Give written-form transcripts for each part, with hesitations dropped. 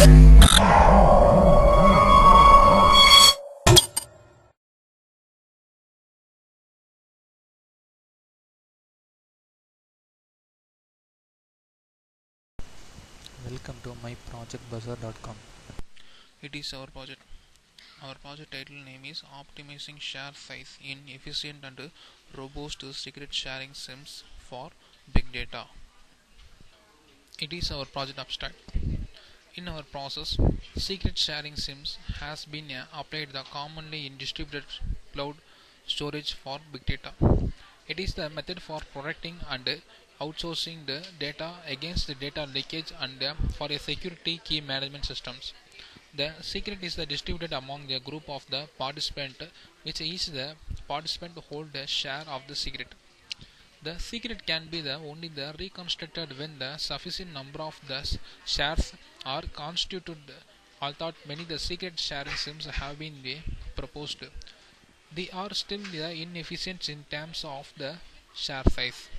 Welcome to myprojectbazaar.com. It is our project. Our project title name is Optimizing Share Size in Efficient and Robust Secret Sharing Sims for Big Data. It is our project abstract. In our process, secret sharing sims has been applied the commonly in distributed cloud storage for big data. It is the method for protecting and outsourcing the data against the data leakage and for a security key management systems. The secret is distributed among the group of the participant, which each the participant hold a share of the secret. The secret can be only reconstructed when the sufficient number of the shares are constituted. Although many the secret sharing sims have been proposed, they are still inefficient in terms of the share size,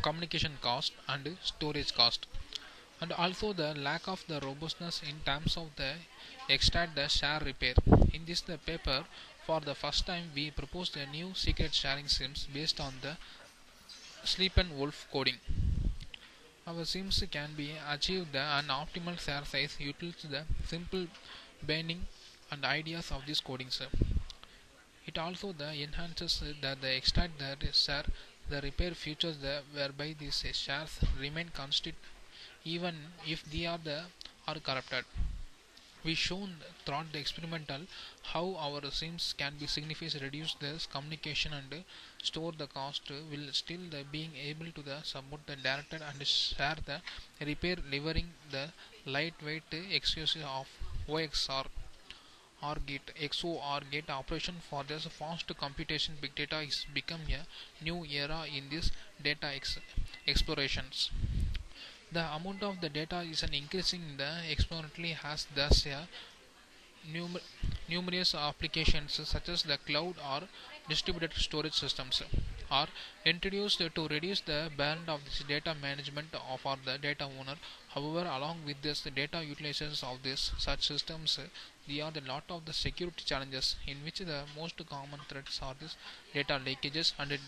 communication cost, and storage cost, and also the lack of the robustness in terms of the extract the share repair. In this the paper, for the first time we proposed a new secret sharing sims based on the sleep and wolf coding. Our sims can be achieved an optimal share size utilizing the simple binding and ideas of this coding. It also enhances the extract the share the repair features whereby these shares remain constant even if they are corrupted. We shown throughout the experimental how our sims can be significantly reduce this communication and store the cost while still being able to support the director and share the repair, delivering the lightweight excuse of OXR or gate XOR gate operation for this fast computation. Big data is become a new era in this data explorations. The amount of the data is an increasing exponentially has thus numer- numerous applications such as the cloud or distributed storage systems are introduced to reduce the burden of this data management for the data owner. However, along with this the data utilizations of this such systems, there are a lot of the security challenges in which the most common threats are this data leakages and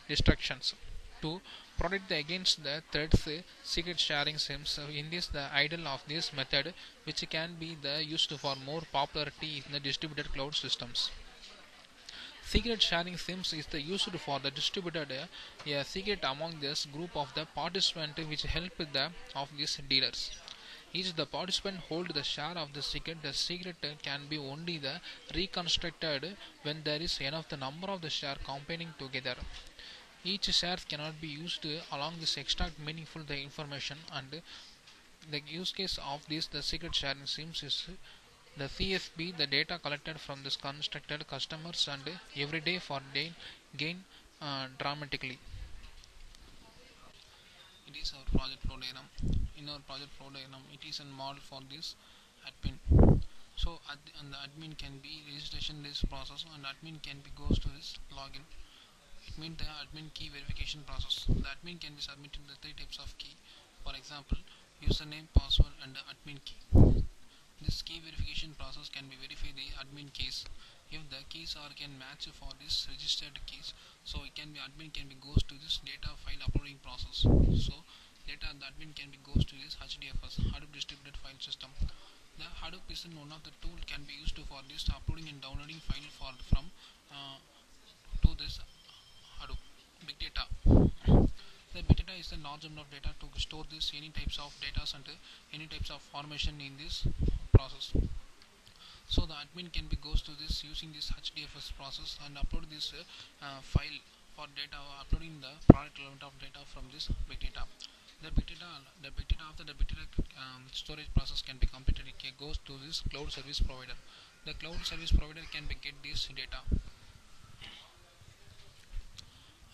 distractions. To protect against the threats, secret sharing sims in this the ideal of this method, which can be used for more popularity in the distributed cloud systems. Secret sharing sims is used for the distributed secret among this group of the participant, which help of these dealers. Each the participant hold the share of the secret. The secret can be only reconstructed when there is enough the number of the share combining together. Each share cannot be used along this extract meaningful the information, and the use case of this the secret sharing sims is the CSB, the data collected from this constructed customers and every day for gain dramatically. It is our project flow diagram. In our project flow diagram, it is a model for this admin. So and the admin can be registration this process, and admin can be goes to this login. It means the admin key verification process. The admin can be submitted the three types of key. For example, username, password, and the admin key. This key verification process can be verify the admin keys. If the keys are can match for this registered keys, so it can be admin can be goes to this data file uploading process. So data the admin can be goes to this HDFS Hadoop distributed file system. The Hadoop is one of the tool can be used for this uploading and downloading file from to this Hadoop. Big data. The big data is the large amount of data to store this any types of data and any types of formation in this process. So the admin can be goes to this using this HDFS process and upload this file for data, uploading the product element of data from this big data. The big data after the big data storage process can be completed. It goes to this cloud service provider. The cloud service provider can be get this data.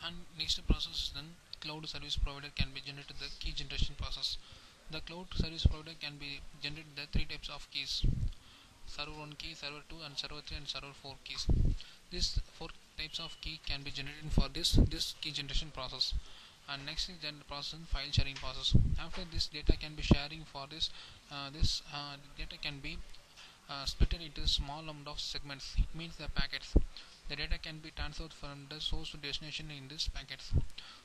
And next process is then cloud service provider can be generated the key generation process. The cloud service provider can be generated the three types of keys: server 1 key, server 2, and server 3 and server 4 keys. These four types of key can be generated for this key generation process. And next is then process file sharing process. After this data can be sharing for this data can be split into small number of segments. It means the packets. The data can be transferred from the source to destination in this packets.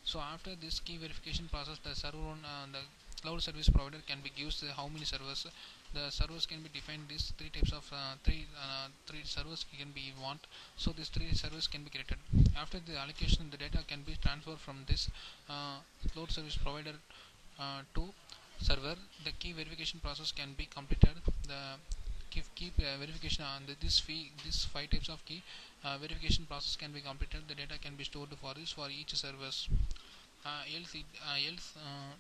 So after this key verification process, the server on the cloud service provider can be gives how many servers. The servers can be defined these three types of three servers can be want. So these three servers can be created. After the allocation, the data can be transferred from this cloud service provider to server. The key verification process can be completed. The key verification on this five types of key verification process can be completed. The data can be stored for each servers. Else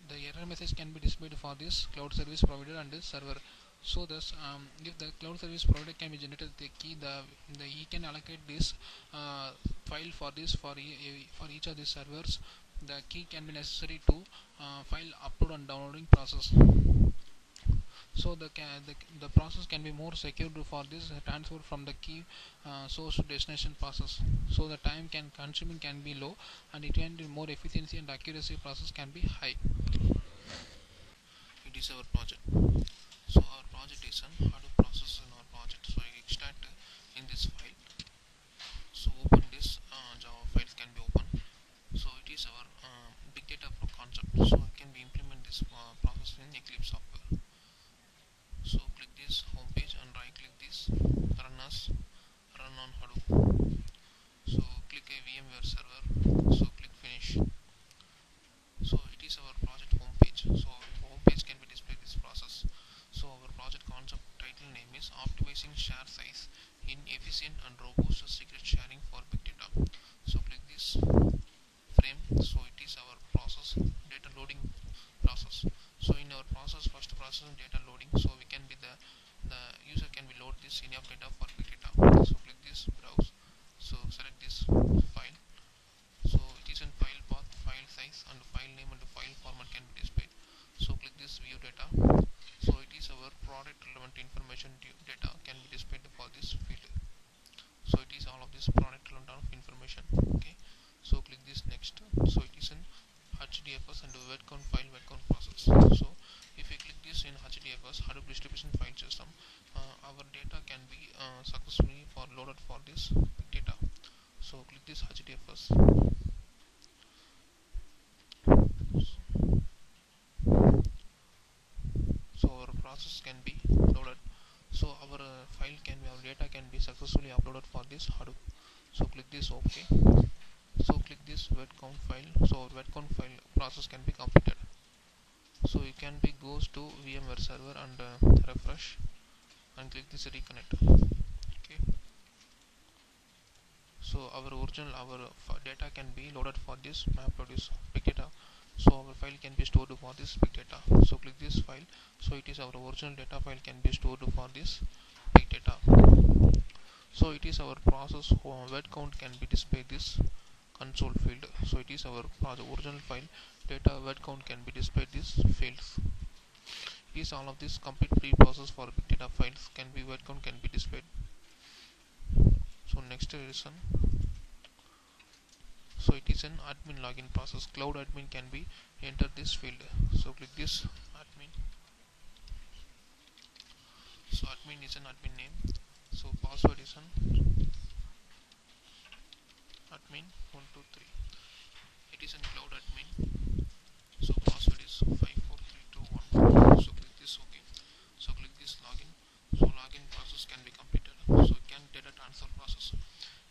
the error message can be displayed for this cloud service provider and this server. So thus, if the cloud service provider can be generated the key, he can allocate this file for this for each of these servers. The key can be necessary to file upload and downloading process. So the process can be more secure for this transfer from the key source to destination process. So the time can consuming can be low, and it can be more efficiency and accuracy process can be high. It is our project. So our project is on how to process in our project. So I extract in this file. So open this Java files can be open. So it is our big data pro concept. So it can be implement this process in Eclipse software. So click this home page and right click this run on Hadoop. So click a VMware server. So click finish. So it is our project home page. So home page can be displayed this process. So our project concept title name is optimizing share size in efficient and robust secret sharing for big data. So click this frame. So it is our process data loading process. So in our process, first process data loading. So we can be the user can be load this any of data for big data. So click this browse. So select this file. So it is in file path, file size, and file name and file format can be displayed. So click this view data. So it is our product relevant information data can be displayed for this field. So it is all of this product relevant information. Okay. So click this next. So it is in HDFS and word count file word count process. So if you click this in HDFS Hadoop distribution file system, our data can be successfully loaded for this big data. So click this HDFS. So our process can be loaded. So our our data can be successfully uploaded for this Hadoop. So click this OK. So click this word count file. So our word count file process can be completed. So you can be goes to VMware server and refresh and click this reconnect. Okay. So our data can be loaded for this Myprojectbazaar big data. So our file can be stored for this big data. So click this file. So it is our original data file can be stored for this big data. So it is our process word count can be displayed this console field. So it is our original file data word count can be displayed this fields. It is all of this complete pre-process for big data files can be word count can be displayed. So next is so it is an admin login process. Cloud admin can be enter this field. So click this admin. So admin is an admin name. So password is an admin 123. It is in cloud admin. So password is 54321. So click this OK. So click this login. So login process can be completed. So can data transfer process.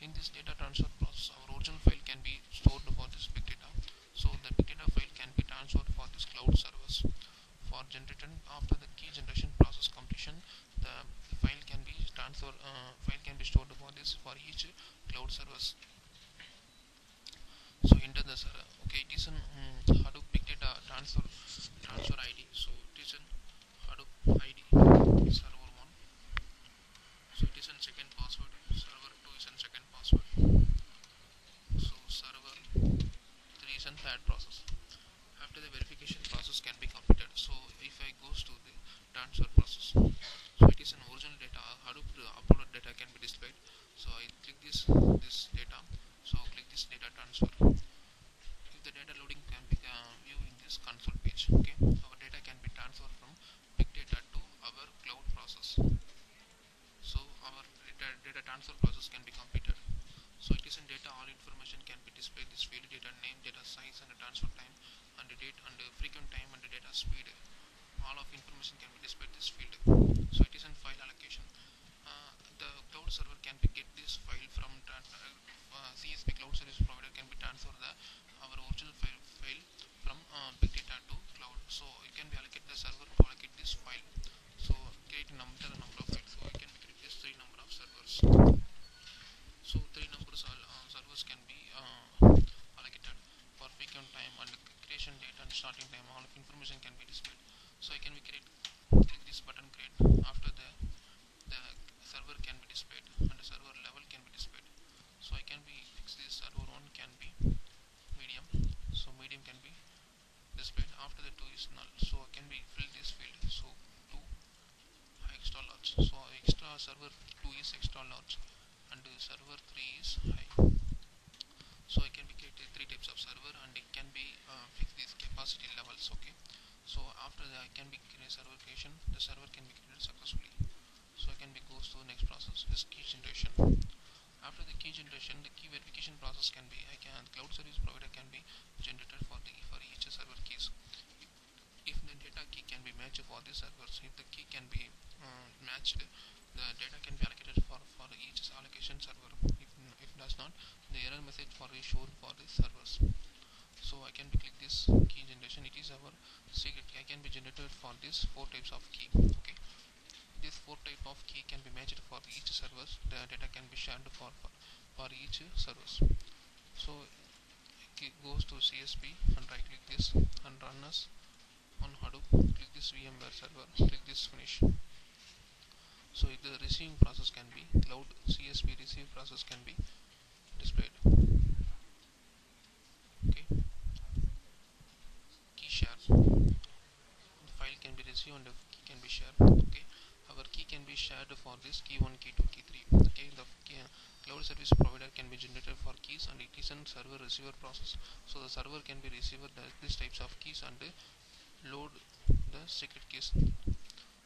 In this data transfer process, our original file can be stored for this big data. So the big data file can be transferred for this cloud servers. For generated after the key generation process completion, the file can be transferred. File can be stored for this for each cloud servers. So enter the server. Okay, it is an Hadoop big data transfer ID. So it is an Hadoop ID server 1. So it is in second password. Server 2 is in second password. So server 3 is in third process. After the verification process can be completed. So if I goes to the transfer process, so it is an original data Hadoop uploaded data can be displayed. So I click this data. So click this data transfer. If the data loading can be files. So our data transfer process can be completed. So it is in data all information can be displayed this field: data name, data size, and the transfer time, and the date and the frequent time and the data speed. All of information can be displayed this field. So it is in file allocation. The cloud server can be get this file from CSP cloud service provider can be transfer our original file from big data to cloud. So it can be allocate the server to allocate this file. So create a number of files. So I can create this three number of servers. So three numbers servers can be allocated for frequent time and creation date and starting time. All of information can be displayed. So I can be click this button create. After the server can be displayed and the server level can be displayed. So I can be fix this server 1 can be medium. So medium can be displayed. After the 2 is null. So I can be fill this field. So 2 extra large. So extra server 2 is extra large and server 3 is high. So I can be created three types of server and it can be fix these capacity levels. Okay. So after that I can be create server creation. The server can be created successfully. So I can be goes to the next process, this key generation. After the key generation, the key verification process can be cloud service provider can be generated for each server keys. If the data key can be matched for the servers, if the key can be matched, the data can be allocated for each allocation server. If does not, the error message for is shown for the servers. So I can click this key generation. It is our secret key. I can be generated for this four types of key. Okay. This four type of key can be matched for each servers. The data can be shared for each servers. So it goes to CSP and right click this and run as on Hadoop. Click this VMware server. Click this finish. So the receiving process can be cloud CSP receive process can be displayed. Okay. Key share. The file can be received and the key can be shared. Okay. Our key can be shared for this key 1, key 2, key 3. Okay. The cloud service provider can be generated for keys and it is a server receiver process. So the server can be receiver these types of keys and load the secret keys.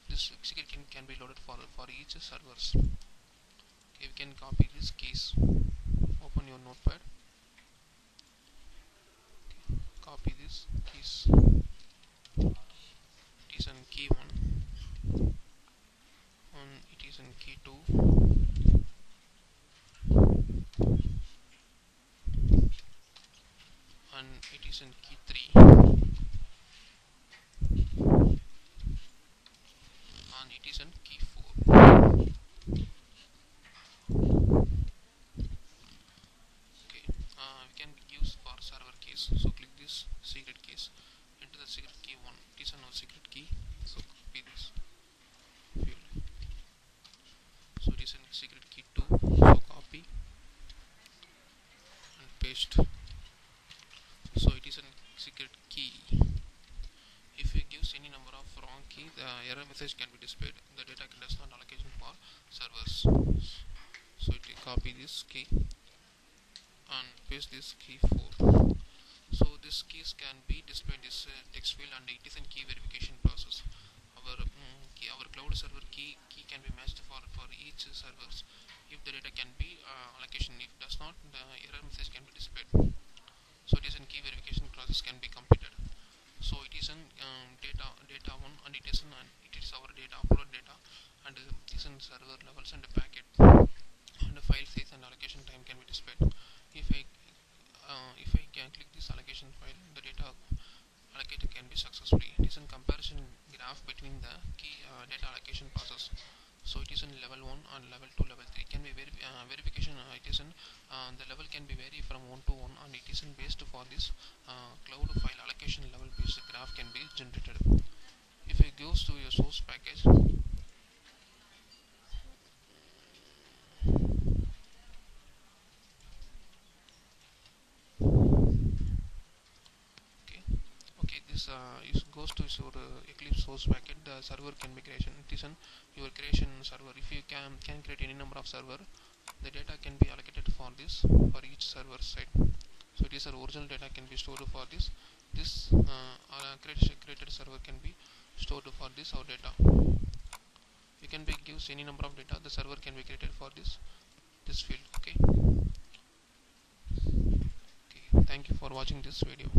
This secret key can be loaded for each servers. Okay, we can copy these keys. Open your notepad. Okay, copy these keys. It is in key 1 and it is in key 2 and it is in key 3 and it is in key 4. Okay, we can use for server keys. So click this secret keys. Enter the secret key 1. It is a secret key. So copy this field. So it is in secret key 2. So copy and paste. So it is a secret key. If it gives any number of wrong key, the error message can be displayed. The data does not allocation for servers. So it copy this key and paste this key 4. So these keys can be displayed this text field and it is a key verification process. Our cloud server key can be matched for each servers. If the data can be allocation, if does not, the error message can be displayed. So it is a key verification process can be completed. So it is in data 1 and it is our data upload data and it is in server levels and the packet and the file size and allocation time can be displayed. If I can click this allocation file, the data allocated can be successfully. It is in comparison graph between the key data allocation process. So it is in level 1 and level 2, level 3. It can be verification. It is in the level can be vary from 1 to 1 and it is in based for this cloud file allocation level based graph can be generated. If it goes to your source package, this goes to your Eclipse source packet. The server can be creation. It is an your creation server. If you can create any number of server, the data can be allocated for this for each server side. So it is our original data can be stored for this. This created server can be stored for this our data. You can be gives any number of data. The server can be created for this field. Okay. Thank you for watching this video.